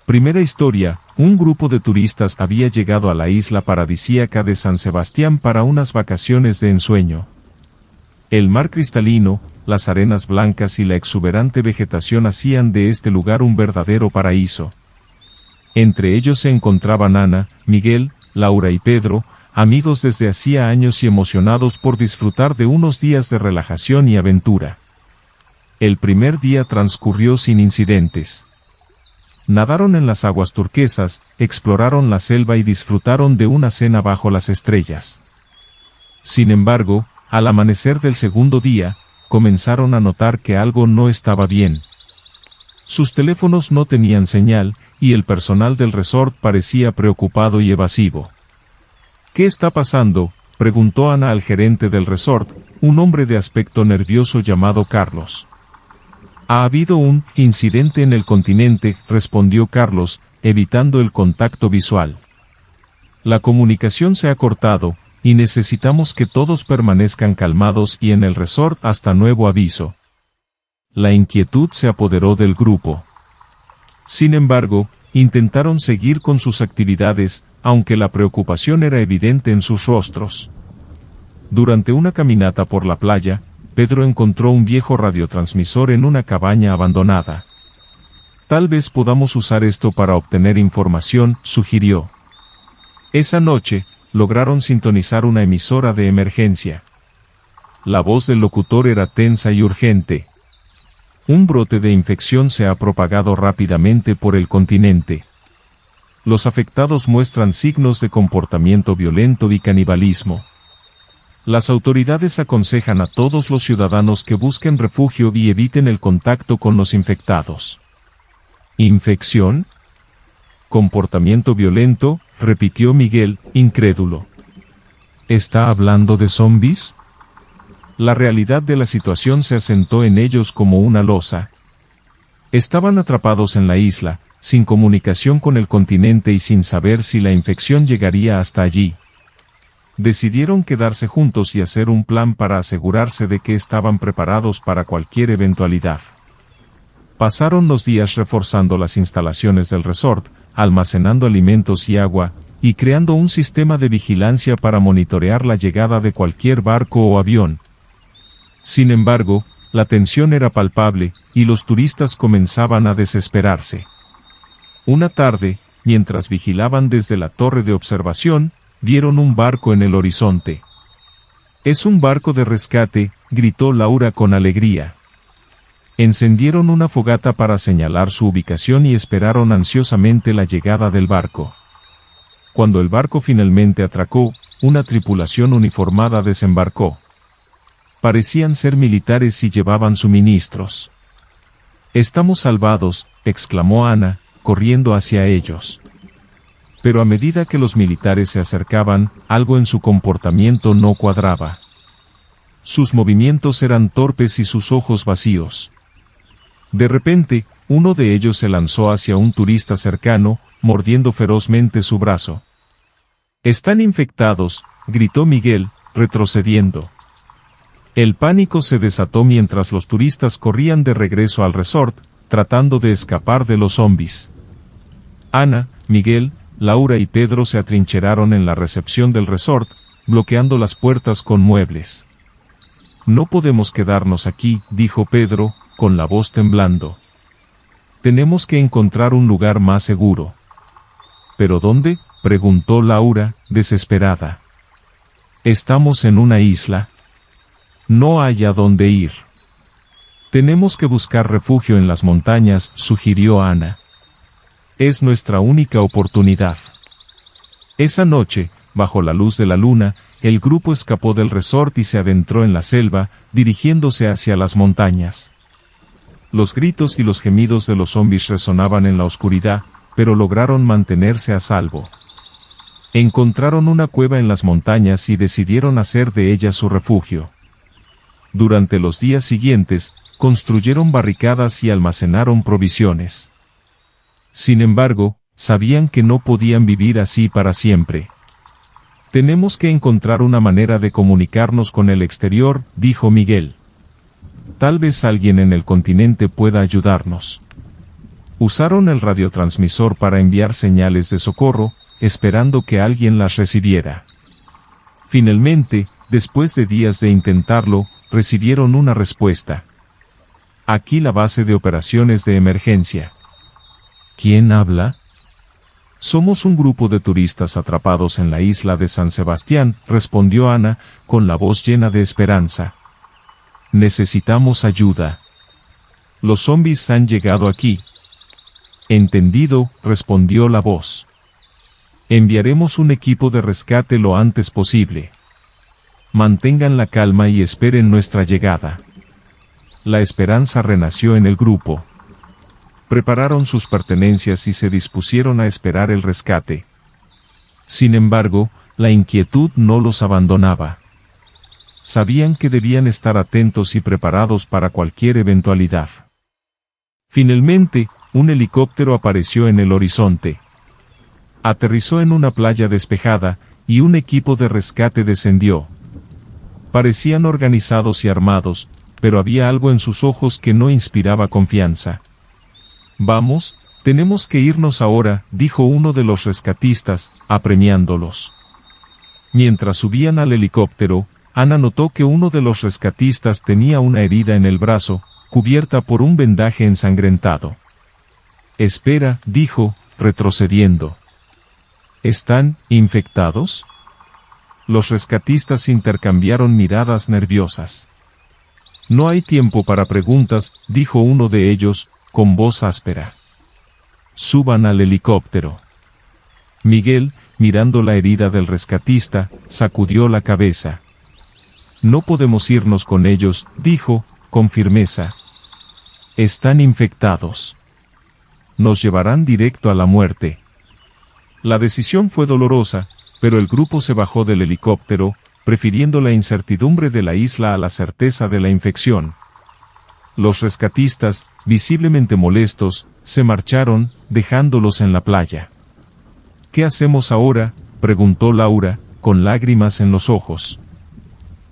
Primera historia, un grupo de turistas había llegado a la isla paradisíaca de San Sebastián para unas vacaciones de ensueño. El mar cristalino, las arenas blancas y la exuberante vegetación hacían de este lugar un verdadero paraíso. Entre ellos se encontraban Ana, Miguel, Laura y Pedro, amigos desde hacía años y emocionados por disfrutar de unos días de relajación y aventura. El primer día transcurrió sin incidentes. Nadaron en las aguas turquesas, exploraron la selva y disfrutaron de una cena bajo las estrellas. Sin embargo, al amanecer del segundo día, comenzaron a notar que algo no estaba bien. Sus teléfonos no tenían señal, y el personal del resort parecía preocupado y evasivo. ¿Qué está pasando?, preguntó Ana al gerente del resort, un hombre de aspecto nervioso llamado Carlos. Ha habido un incidente en el continente, respondió Carlos, evitando el contacto visual. La comunicación se ha cortado, y necesitamos que todos permanezcan calmados y en el resort hasta nuevo aviso. La inquietud se apoderó del grupo. Sin embargo, intentaron seguir con sus actividades, aunque la preocupación era evidente en sus rostros. Durante una caminata por la playa, Pedro encontró un viejo radiotransmisor en una cabaña abandonada. Tal vez podamos usar esto para obtener información, sugirió. Esa noche, lograron sintonizar una emisora de emergencia. La voz del locutor era tensa y urgente. Un brote de infección se ha propagado rápidamente por el continente. Los afectados muestran signos de comportamiento violento y canibalismo. Las autoridades aconsejan a todos los ciudadanos que busquen refugio y eviten el contacto con los infectados. ¿Infección? ¿Comportamiento violento?, repitió Miguel, incrédulo. ¿Está hablando de zombies? La realidad de la situación se asentó en ellos como una losa. Estaban atrapados en la isla, sin comunicación con el continente y sin saber si la infección llegaría hasta allí. Decidieron quedarse juntos y hacer un plan para asegurarse de que estaban preparados para cualquier eventualidad. Pasaron los días reforzando las instalaciones del resort, almacenando alimentos y agua, y creando un sistema de vigilancia para monitorear la llegada de cualquier barco o avión. Sin embargo, la tensión era palpable, y los turistas comenzaban a desesperarse. Una tarde, mientras vigilaban desde la torre de observación, vieron un barco en el horizonte. «Es un barco de rescate», gritó Laura con alegría. Encendieron una fogata para señalar su ubicación y esperaron ansiosamente la llegada del barco. Cuando el barco finalmente atracó, una tripulación uniformada desembarcó. Parecían ser militares y llevaban suministros. «Estamos salvados», exclamó Ana, corriendo hacia ellos. Pero a medida que los militares se acercaban, algo en su comportamiento no cuadraba. Sus movimientos eran torpes y sus ojos vacíos. De repente, uno de ellos se lanzó hacia un turista cercano, mordiendo ferozmente su brazo. «Están infectados», gritó Miguel, retrocediendo. El pánico se desató mientras los turistas corrían de regreso al resort, tratando de escapar de los zombies. Ana, Miguel, Laura y Pedro se atrincheraron en la recepción del resort, bloqueando las puertas con muebles. «No podemos quedarnos aquí», dijo Pedro, con la voz temblando. «Tenemos que encontrar un lugar más seguro». «¿Pero dónde?», preguntó Laura, desesperada. «Estamos en una isla. No hay a dónde ir». «Tenemos que buscar refugio en las montañas», sugirió Ana. «Es nuestra única oportunidad». Esa noche, bajo la luz de la luna, el grupo escapó del resort y se adentró en la selva, dirigiéndose hacia las montañas. Los gritos y los gemidos de los zombies resonaban en la oscuridad, pero lograron mantenerse a salvo. Encontraron una cueva en las montañas y decidieron hacer de ella su refugio. Durante los días siguientes, construyeron barricadas y almacenaron provisiones. Sin embargo, sabían que no podían vivir así para siempre. «Tenemos que encontrar una manera de comunicarnos con el exterior», dijo Miguel. «Tal vez alguien en el continente pueda ayudarnos». Usaron el radiotransmisor para enviar señales de socorro, esperando que alguien las recibiera. Finalmente, después de días de intentarlo, recibieron una respuesta. Aquí la base de operaciones de emergencia. ¿Quién habla? Somos un grupo de turistas atrapados en la isla de San Sebastián, respondió Ana, con la voz llena de esperanza. Necesitamos ayuda. Los zombies han llegado aquí. Entendido, respondió la voz. Enviaremos un equipo de rescate lo antes posible. Mantengan la calma y esperen nuestra llegada. La esperanza renació en el grupo. Prepararon sus pertenencias y se dispusieron a esperar el rescate. Sin embargo, la inquietud no los abandonaba. Sabían que debían estar atentos y preparados para cualquier eventualidad. Finalmente, un helicóptero apareció en el horizonte. Aterrizó en una playa despejada, y un equipo de rescate descendió. Parecían organizados y armados, pero había algo en sus ojos que no inspiraba confianza. Vamos, tenemos que irnos ahora, dijo uno de los rescatistas, apremiándolos. Mientras subían al helicóptero, Ana notó que uno de los rescatistas tenía una herida en el brazo, cubierta por un vendaje ensangrentado. Espera, dijo, retrocediendo. ¿Están infectados? Los rescatistas intercambiaron miradas nerviosas. No hay tiempo para preguntas, dijo uno de ellos, con voz áspera. Suban al helicóptero. Miguel, mirando la herida del rescatista, sacudió la cabeza. No podemos irnos con ellos, dijo, con firmeza. Están infectados. Nos llevarán directo a la muerte. La decisión fue dolorosa, pero el grupo se bajó del helicóptero, prefiriendo la incertidumbre de la isla a la certeza de la infección. Los rescatistas, visiblemente molestos, se marcharon, dejándolos en la playa. ¿Qué hacemos ahora?, preguntó Laura, con lágrimas en los ojos.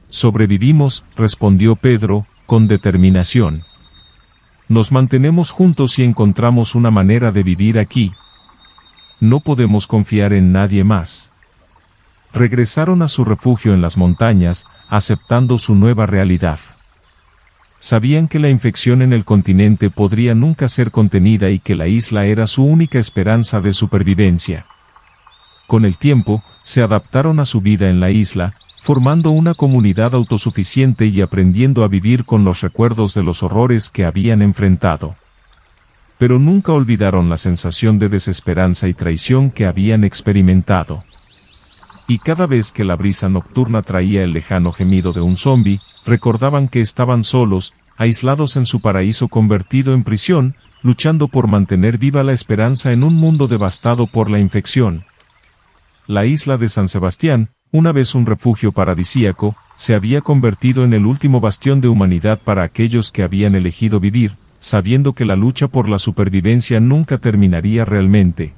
Sobrevivimos, respondió Pedro, con determinación. Nos mantenemos juntos y encontramos una manera de vivir aquí. No podemos confiar en nadie más. Regresaron a su refugio en las montañas, aceptando su nueva realidad. Sabían que la infección en el continente podría nunca ser contenida y que la isla era su única esperanza de supervivencia. Con el tiempo, se adaptaron a su vida en la isla, formando una comunidad autosuficiente y aprendiendo a vivir con los recuerdos de los horrores que habían enfrentado. Pero nunca olvidaron la sensación de desesperanza y traición que habían experimentado. Y cada vez que la brisa nocturna traía el lejano gemido de un zombi, recordaban que estaban solos, aislados en su paraíso convertido en prisión, luchando por mantener viva la esperanza en un mundo devastado por la infección. La isla de San Sebastián, una vez un refugio paradisíaco, se había convertido en el último bastión de humanidad para aquellos que habían elegido vivir, sabiendo que la lucha por la supervivencia nunca terminaría realmente.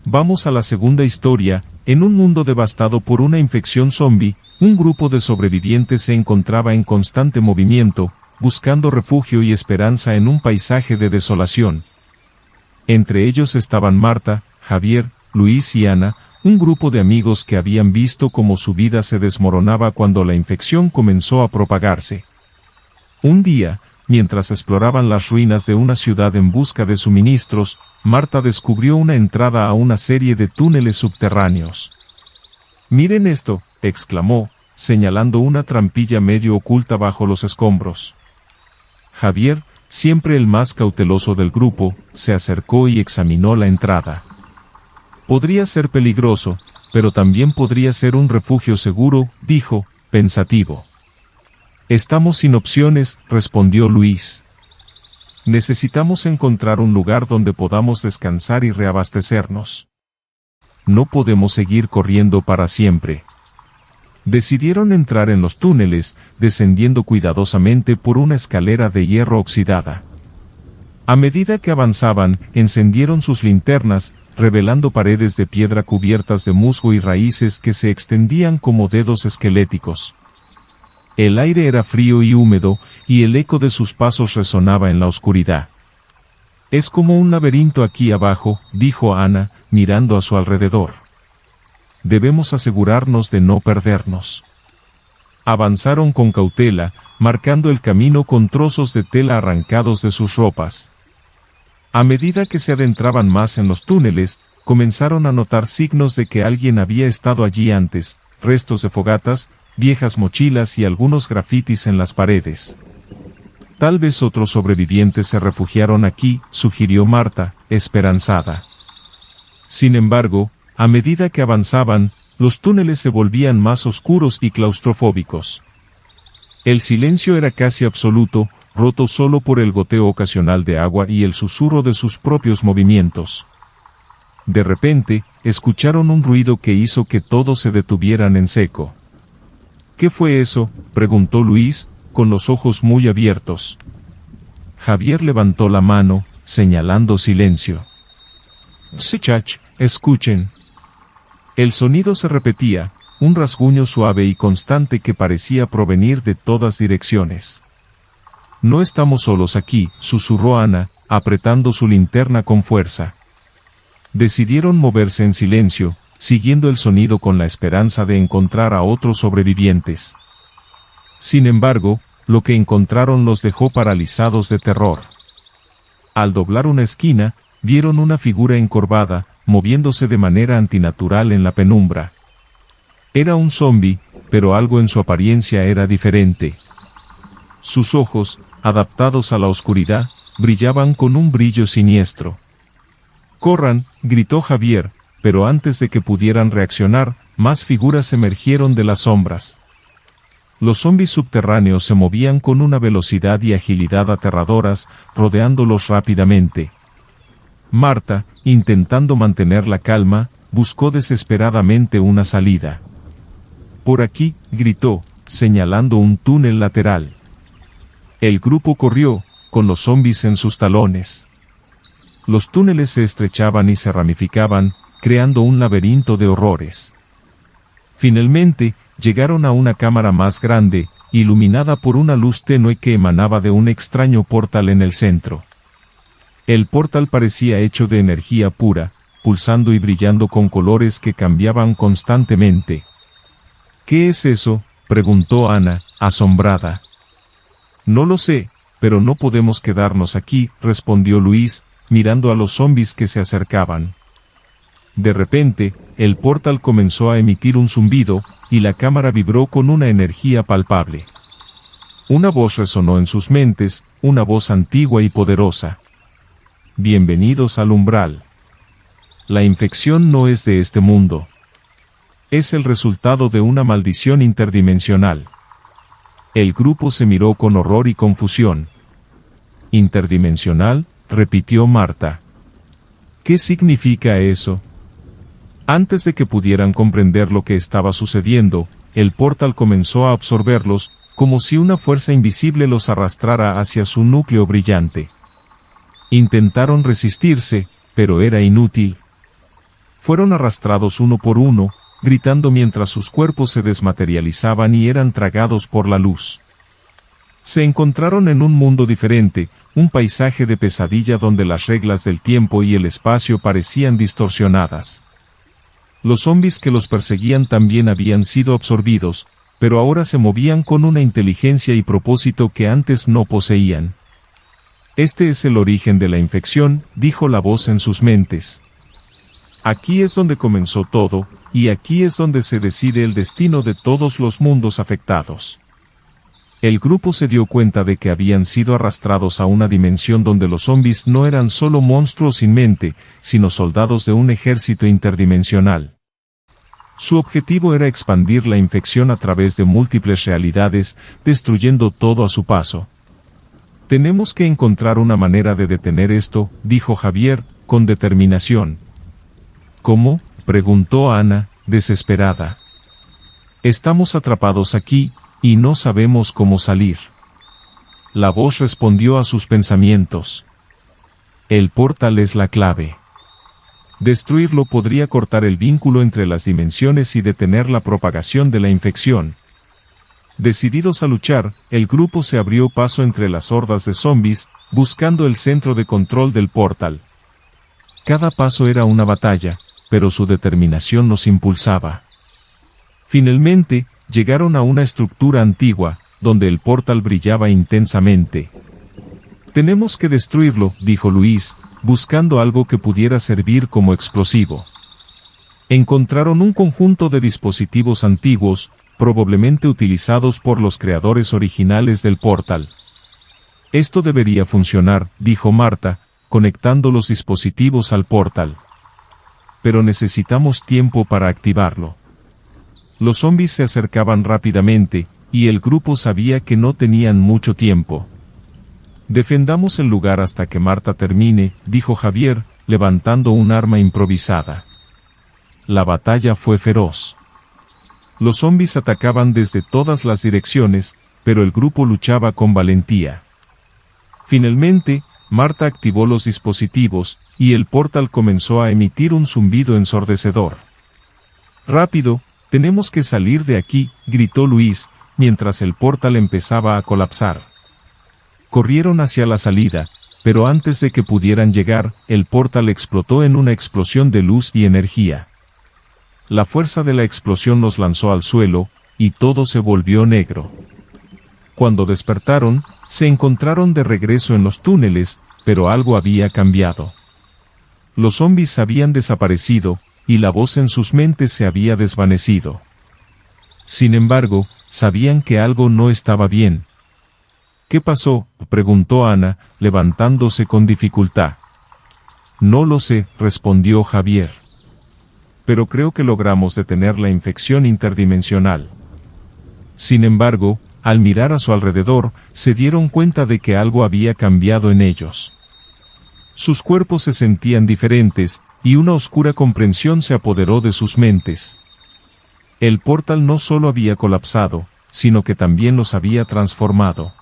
Vamos a la segunda historia. En un mundo devastado por una infección zombie, un grupo de sobrevivientes se encontraba en constante movimiento, buscando refugio y esperanza en un paisaje de desolación. Entre ellos estaban Marta, Javier, Luis y Ana, un grupo de amigos que habían visto cómo su vida se desmoronaba cuando la infección comenzó a propagarse. Un día, mientras exploraban las ruinas de una ciudad en busca de suministros, Marta descubrió una entrada a una serie de túneles subterráneos. «Miren esto», exclamó, señalando una trampilla medio oculta bajo los escombros. Javier, siempre el más cauteloso del grupo, se acercó y examinó la entrada. Podría ser peligroso, pero también podría ser un refugio seguro, dijo, pensativo. Estamos sin opciones, respondió Luis. Necesitamos encontrar un lugar donde podamos descansar y reabastecernos. No podemos seguir corriendo para siempre. Decidieron entrar en los túneles, descendiendo cuidadosamente por una escalera de hierro oxidada. A medida que avanzaban, encendieron sus linternas, revelando paredes de piedra cubiertas de musgo y raíces que se extendían como dedos esqueléticos. El aire era frío y húmedo, y el eco de sus pasos resonaba en la oscuridad. Es como un laberinto aquí abajo, dijo Ana, mirando a su alrededor. Debemos asegurarnos de no perdernos. Avanzaron con cautela, marcando el camino con trozos de tela arrancados de sus ropas. A medida que se adentraban más en los túneles, comenzaron a notar signos de que alguien había estado allí antes, restos de fogatas, viejas mochilas y algunos grafitis en las paredes. Tal vez otros sobrevivientes se refugiaron aquí, sugirió Marta, esperanzada. Sin embargo, a medida que avanzaban, los túneles se volvían más oscuros y claustrofóbicos. El silencio era casi absoluto, roto solo por el goteo ocasional de agua y el susurro de sus propios movimientos. De repente, escucharon un ruido que hizo que todos se detuvieran en seco. ¿Qué fue eso?, preguntó Luis, con los ojos muy abiertos. Javier levantó la mano, señalando silencio. Sí, chach, escuchen. El sonido se repetía, un rasguño suave y constante que parecía provenir de todas direcciones. No estamos solos aquí, susurró Ana, apretando su linterna con fuerza. Decidieron moverse en silencio, siguiendo el sonido con la esperanza de encontrar a otros sobrevivientes. Sin embargo, lo que encontraron los dejó paralizados de terror. Al doblar una esquina, vieron una figura encorvada, moviéndose de manera antinatural en la penumbra. Era un zombi, pero algo en su apariencia era diferente. Sus ojos, adaptados a la oscuridad, brillaban con un brillo siniestro. «¡Corran!», gritó Javier, pero antes de que pudieran reaccionar, más figuras emergieron de las sombras. Los zombis subterráneos se movían con una velocidad y agilidad aterradoras, rodeándolos rápidamente. Marta, intentando mantener la calma, buscó desesperadamente una salida. «Por aquí», gritó, señalando un túnel lateral. El grupo corrió, con los zombis en sus talones. Los túneles se estrechaban y se ramificaban, creando un laberinto de horrores. Finalmente, llegaron a una cámara más grande, iluminada por una luz tenue que emanaba de un extraño portal en el centro. El portal parecía hecho de energía pura, pulsando y brillando con colores que cambiaban constantemente. «¿Qué es eso?», preguntó Ana, asombrada. «No lo sé, pero no podemos quedarnos aquí», respondió Luis, mirando a los zombis que se acercaban. De repente, el portal comenzó a emitir un zumbido, y la cámara vibró con una energía palpable. Una voz resonó en sus mentes, una voz antigua y poderosa. «Bienvenidos al umbral. La infección no es de este mundo. Es el resultado de una maldición interdimensional». El grupo se miró con horror y confusión. «¿Interdimensional?», repitió Marta. «¿Qué significa eso?». Antes de que pudieran comprender lo que estaba sucediendo, el portal comenzó a absorberlos, como si una fuerza invisible los arrastrara hacia su núcleo brillante. Intentaron resistirse, pero era inútil. Fueron arrastrados uno por uno, gritando mientras sus cuerpos se desmaterializaban y eran tragados por la luz. Se encontraron en un mundo diferente, un paisaje de pesadilla donde las reglas del tiempo y el espacio parecían distorsionadas. Los zombis que los perseguían también habían sido absorbidos, pero ahora se movían con una inteligencia y propósito que antes no poseían. «Este es el origen de la infección», dijo la voz en sus mentes. «Aquí es donde comenzó todo, y aquí es donde se decide el destino de todos los mundos afectados». El grupo se dio cuenta de que habían sido arrastrados a una dimensión donde los zombis no eran solo monstruos sin mente, sino soldados de un ejército interdimensional. Su objetivo era expandir la infección a través de múltiples realidades, destruyendo todo a su paso. «Tenemos que encontrar una manera de detener esto», dijo Javier, con determinación. «¿Cómo?», preguntó Ana, desesperada. «Estamos atrapados aquí, y no sabemos cómo salir». La voz respondió a sus pensamientos. «El portal es la clave. Destruirlo podría cortar el vínculo entre las dimensiones y detener la propagación de la infección. Decididos a luchar, el grupo se abrió paso entre las hordas de zombies, buscando el centro de control del portal. Cada paso era una batalla, pero su determinación los impulsaba. Finalmente, llegaron a una estructura antigua, donde el portal brillaba intensamente. «Tenemos que destruirlo», dijo Luis, buscando algo que pudiera servir como explosivo. Encontraron un conjunto de dispositivos antiguos, probablemente utilizados por los creadores originales del portal. «Esto debería funcionar», dijo Marta, conectando los dispositivos al portal. «Pero necesitamos tiempo para activarlo». Los zombies se acercaban rápidamente, y el grupo sabía que no tenían mucho tiempo. «Defendamos el lugar hasta que Marta termine», dijo Javier, levantando un arma improvisada. La batalla fue feroz. Los zombies atacaban desde todas las direcciones, pero el grupo luchaba con valentía. Finalmente, Marta activó los dispositivos, y el portal comenzó a emitir un zumbido ensordecedor. «Rápido, tenemos que salir de aquí», gritó Luis, mientras el portal empezaba a colapsar. Corrieron hacia la salida, pero antes de que pudieran llegar, el portal explotó en una explosión de luz y energía. La fuerza de la explosión los lanzó al suelo, y todo se volvió negro. Cuando despertaron, se encontraron de regreso en los túneles, pero algo había cambiado. Los zombies habían desaparecido, y la voz en sus mentes se había desvanecido. Sin embargo, sabían que algo no estaba bien. «¿Qué pasó?», preguntó Ana, levantándose con dificultad. «No lo sé», respondió Javier. «Pero creo que logramos detener la infección interdimensional». Sin embargo, al mirar a su alrededor, se dieron cuenta de que algo había cambiado en ellos. Sus cuerpos se sentían diferentes, y una oscura comprensión se apoderó de sus mentes. El portal no solo había colapsado, sino que también los había transformado.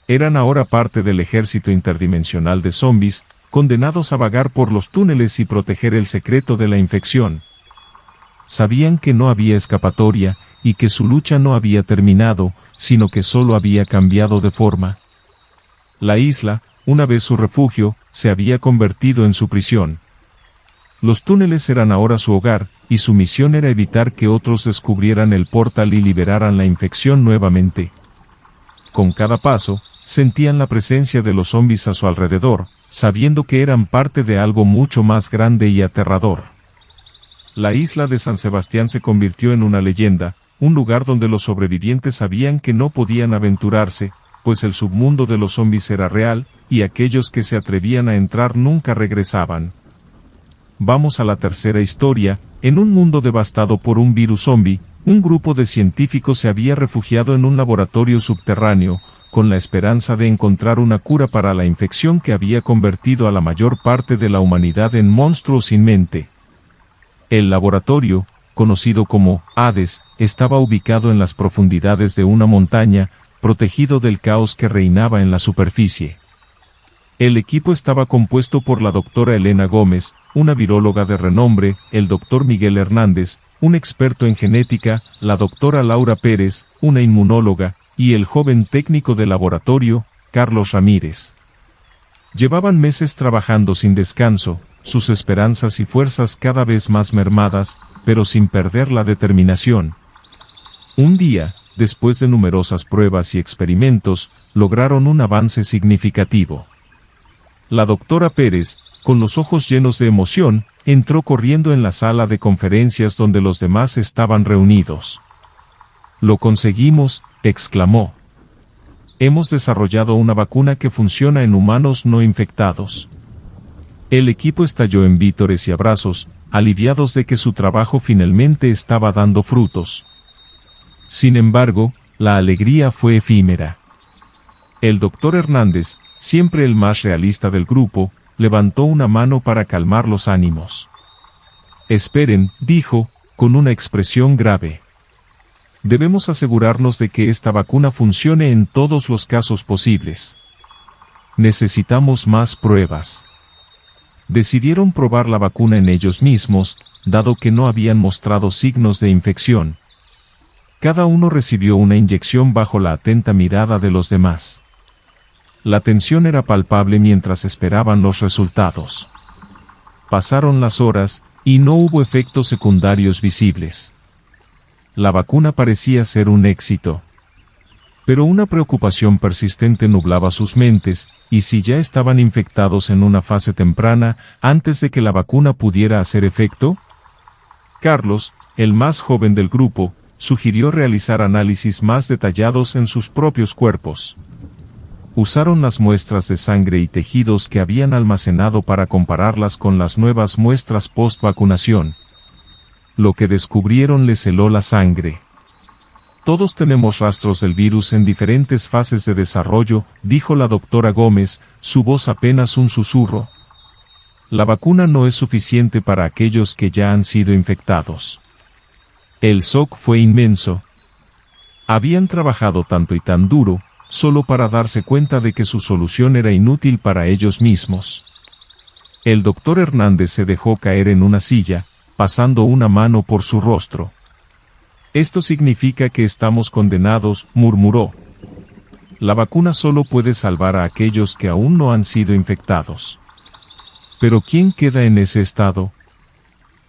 Eran ahora parte del ejército interdimensional de zombies, condenados a vagar por los túneles y proteger el secreto de la infección. Sabían que no había escapatoria, y que su lucha no había terminado, sino que solo había cambiado de forma. La isla, una vez su refugio, se había convertido en su prisión. Los túneles eran ahora su hogar, y su misión era evitar que otros descubrieran el portal y liberaran la infección nuevamente. Con cada paso, sentían la presencia de los zombies a su alrededor, sabiendo que eran parte de algo mucho más grande y aterrador. La isla de San Sebastián se convirtió en una leyenda, un lugar donde los sobrevivientes sabían que no podían aventurarse, pues el submundo de los zombies era real, y aquellos que se atrevían a entrar nunca regresaban. Vamos a la tercera historia. En un mundo devastado por un virus zombie, un grupo de científicos se había refugiado en un laboratorio subterráneo, con la esperanza de encontrar una cura para la infección que había convertido a la mayor parte de la humanidad en monstruos sin mente. El laboratorio, conocido como Hades, estaba ubicado en las profundidades de una montaña, protegido del caos que reinaba en la superficie. El equipo estaba compuesto por la doctora Elena Gómez, una viróloga de renombre, el doctor Miguel Hernández, un experto en genética, la doctora Laura Pérez, una inmunóloga, y el joven técnico de laboratorio, Carlos Ramírez. Llevaban meses trabajando sin descanso, sus esperanzas y fuerzas cada vez más mermadas, pero sin perder la determinación. Un día, después de numerosas pruebas y experimentos, lograron un avance significativo. La doctora Pérez, con los ojos llenos de emoción, entró corriendo en la sala de conferencias donde los demás estaban reunidos. «Lo conseguimos», exclamó. «Hemos desarrollado una vacuna que funciona en humanos no infectados». El equipo estalló en vítores y abrazos, aliviados de que su trabajo finalmente estaba dando frutos. Sin embargo, la alegría fue efímera. El doctor Hernández, siempre el más realista del grupo, levantó una mano para calmar los ánimos. «Esperen», dijo, con una expresión grave. «Debemos asegurarnos de que esta vacuna funcione en todos los casos posibles. Necesitamos más pruebas». Decidieron probar la vacuna en ellos mismos, dado que no habían mostrado signos de infección. Cada uno recibió una inyección bajo la atenta mirada de los demás. La tensión era palpable mientras esperaban los resultados. Pasaron las horas, y no hubo efectos secundarios visibles. La vacuna parecía ser un éxito. Pero una preocupación persistente nublaba sus mentes, y si ya estaban infectados en una fase temprana, antes de que la vacuna pudiera hacer efecto. Carlos, el más joven del grupo, sugirió realizar análisis más detallados en sus propios cuerpos. Usaron las muestras de sangre y tejidos que habían almacenado para compararlas con las nuevas muestras post-vacunación. Lo que descubrieron les heló la sangre. Todos tenemos rastros del virus en diferentes fases de desarrollo, dijo la doctora Gómez, su voz apenas un susurro. La vacuna no es suficiente para aquellos que ya han sido infectados. El shock fue inmenso. Habían trabajado tanto y tan duro, solo para darse cuenta de que su solución era inútil para ellos mismos. El doctor Hernández se dejó caer en una silla, pasando una mano por su rostro. Esto significa que estamos condenados, murmuró. La vacuna solo puede salvar a aquellos que aún no han sido infectados. Pero ¿quién queda en ese estado?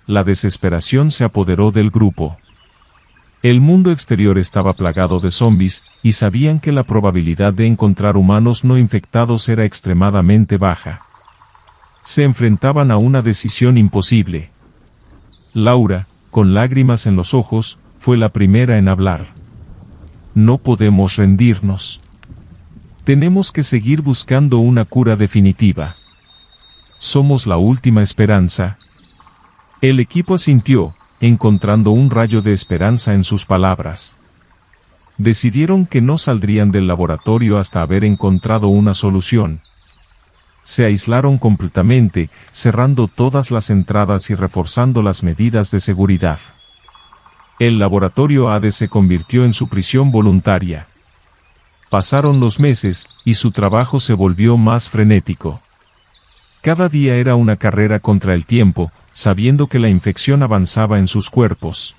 La desesperación se apoderó del grupo. El mundo exterior estaba plagado de zombies, y sabían que la probabilidad de encontrar humanos no infectados era extremadamente baja. Se enfrentaban a una decisión imposible. Laura, con lágrimas en los ojos, fue la primera en hablar. No podemos rendirnos. Tenemos que seguir buscando una cura definitiva. Somos la última esperanza. El equipo asintió, encontrando un rayo de esperanza en sus palabras. Decidieron que no saldrían del laboratorio hasta haber encontrado una solución. Se aislaron completamente, cerrando todas las entradas y reforzando las medidas de seguridad. El laboratorio ADE se convirtió en su prisión voluntaria. Pasaron los meses, y su trabajo se volvió más frenético. Cada día era una carrera contra el tiempo, sabiendo que la infección avanzaba en sus cuerpos.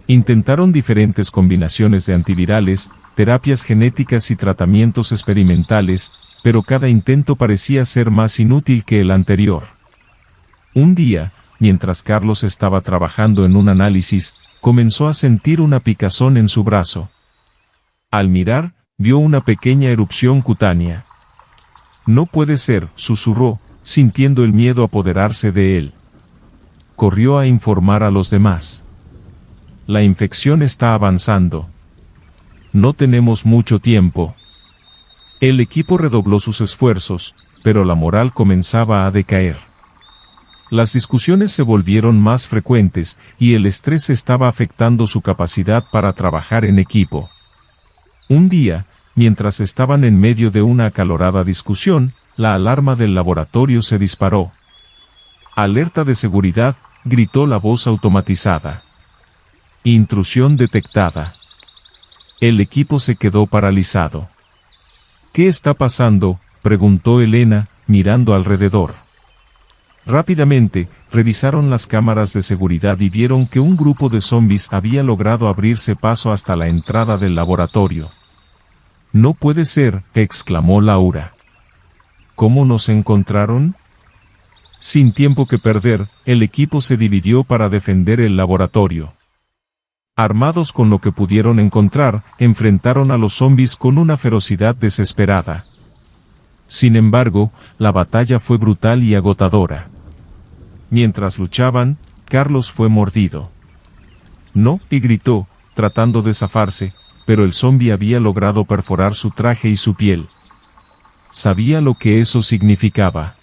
Intentaron diferentes combinaciones de antivirales, terapias genéticas y tratamientos experimentales, pero cada intento parecía ser más inútil que el anterior. Un día, mientras Carlos estaba trabajando en un análisis, comenzó a sentir una picazón en su brazo. Al mirar, vio una pequeña erupción cutánea. No puede ser, susurró, sintiendo el miedo apoderarse de él. Corrió a informar a los demás. La infección está avanzando. No tenemos mucho tiempo. El equipo redobló sus esfuerzos, pero la moral comenzaba a decaer. Las discusiones se volvieron más frecuentes, y el estrés estaba afectando su capacidad para trabajar en equipo. Un día, mientras estaban en medio de una acalorada discusión, la alarma del laboratorio se disparó. «Alerta de seguridad», gritó la voz automatizada. «Intrusión detectada». El equipo se quedó paralizado. «¿Qué está pasando?», preguntó Elena, mirando alrededor. Rápidamente, revisaron las cámaras de seguridad y vieron que un grupo de zombies había logrado abrirse paso hasta la entrada del laboratorio. «No puede ser», exclamó Laura. «¿Cómo nos encontraron?». Sin tiempo que perder, el equipo se dividió para defender el laboratorio. Armados con lo que pudieron encontrar, enfrentaron a los zombies con una ferocidad desesperada. Sin embargo, la batalla fue brutal y agotadora. Mientras luchaban, Carlos fue mordido. «No», y gritó, tratando de zafarse, pero el zombi había logrado perforar su traje y su piel. Sabía lo que eso significaba.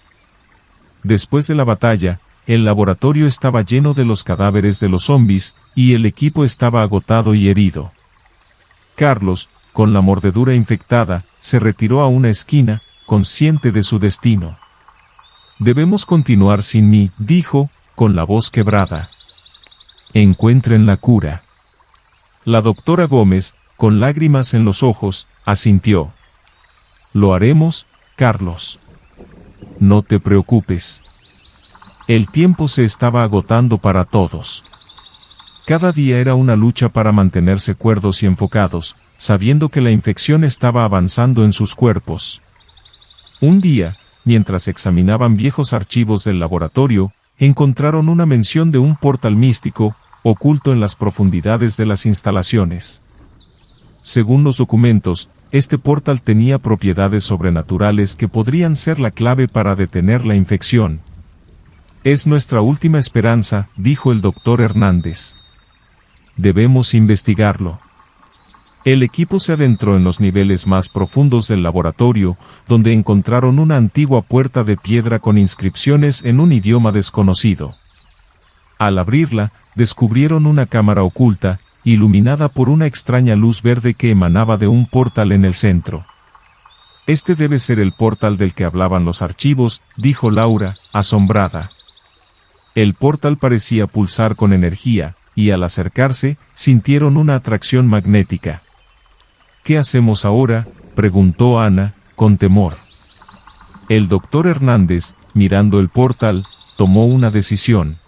Después de la batalla, el laboratorio estaba lleno de los cadáveres de los zombies, y el equipo estaba agotado y herido. Carlos, con la mordedura infectada, se retiró a una esquina, consciente de su destino. «Debemos continuar sin mí», dijo, con la voz quebrada. «Encuentren la cura». La doctora Gómez, con lágrimas en los ojos, asintió. «Lo haremos, Carlos. No te preocupes». El tiempo se estaba agotando para todos. Cada día era una lucha para mantenerse cuerdos y enfocados, sabiendo que la infección estaba avanzando en sus cuerpos. Un día, mientras examinaban viejos archivos del laboratorio, encontraron una mención de un portal místico, oculto en las profundidades de las instalaciones. Según los documentos, este portal tenía propiedades sobrenaturales que podrían ser la clave para detener la infección. Es nuestra última esperanza, dijo el doctor Hernández. Debemos investigarlo. El equipo se adentró en los niveles más profundos del laboratorio, donde encontraron una antigua puerta de piedra con inscripciones en un idioma desconocido. Al abrirla, descubrieron una cámara oculta, iluminada por una extraña luz verde que emanaba de un portal en el centro. Este debe ser el portal del que hablaban los archivos, dijo Laura, asombrada. El portal parecía pulsar con energía, y al acercarse, sintieron una atracción magnética. ¿Qué hacemos ahora?, preguntó Ana, con temor. El doctor Hernández, mirando el portal, tomó una decisión.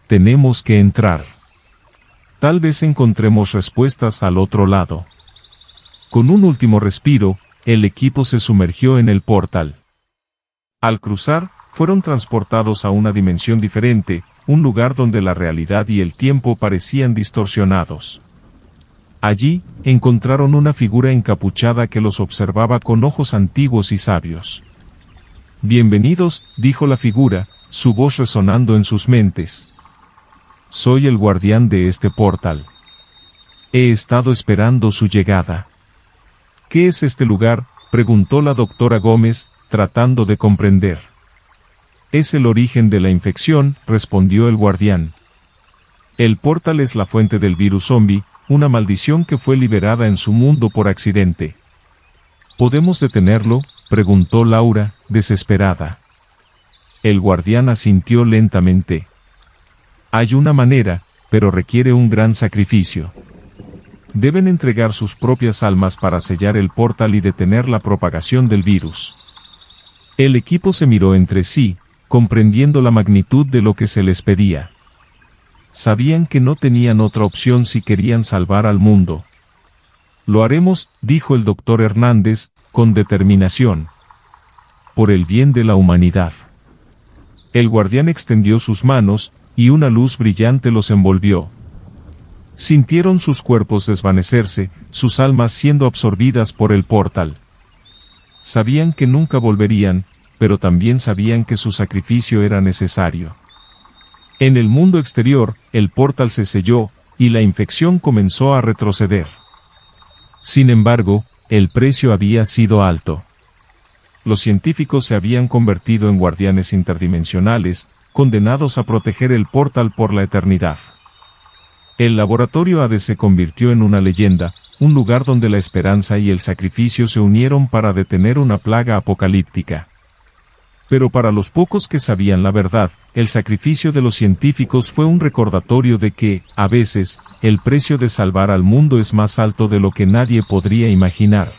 Tenemos que entrar. Tal vez encontremos respuestas al otro lado. Con un último respiro, el equipo se sumergió en el portal. Al cruzar, fueron transportados a una dimensión diferente, un lugar donde la realidad y el tiempo parecían distorsionados. Allí, encontraron una figura encapuchada que los observaba con ojos antiguos y sabios. Bienvenidos, dijo la figura, su voz resonando en sus mentes. Soy el guardián de este portal. He estado esperando su llegada. ¿Qué es este lugar?, preguntó la doctora Gómez, tratando de comprender. Es el origen de la infección, respondió el guardián. El portal es la fuente del virus zombie, una maldición que fue liberada en su mundo por accidente. ¿Podemos detenerlo?, preguntó Laura, desesperada. El guardián asintió lentamente. Hay una manera, pero requiere un gran sacrificio. Deben entregar sus propias almas para sellar el portal y detener la propagación del virus. El equipo se miró entre sí, comprendiendo la magnitud de lo que se les pedía. Sabían que no tenían otra opción si querían salvar al mundo. Lo haremos, dijo el doctor Hernández, con determinación. Por el bien de la humanidad. El guardián extendió sus manos, y una luz brillante los envolvió. Sintieron sus cuerpos desvanecerse, sus almas siendo absorbidas por el portal. Sabían que nunca volverían, pero también sabían que su sacrificio era necesario. En el mundo exterior, el portal se selló, y la infección comenzó a retroceder. Sin embargo, el precio había sido alto. Los científicos se habían convertido en guardianes interdimensionales, condenados a proteger el portal por la eternidad. El laboratorio Hades se convirtió en una leyenda, un lugar donde la esperanza y el sacrificio se unieron para detener una plaga apocalíptica. Pero para los pocos que sabían la verdad, el sacrificio de los científicos fue un recordatorio de que, a veces, el precio de salvar al mundo es más alto de lo que nadie podría imaginar.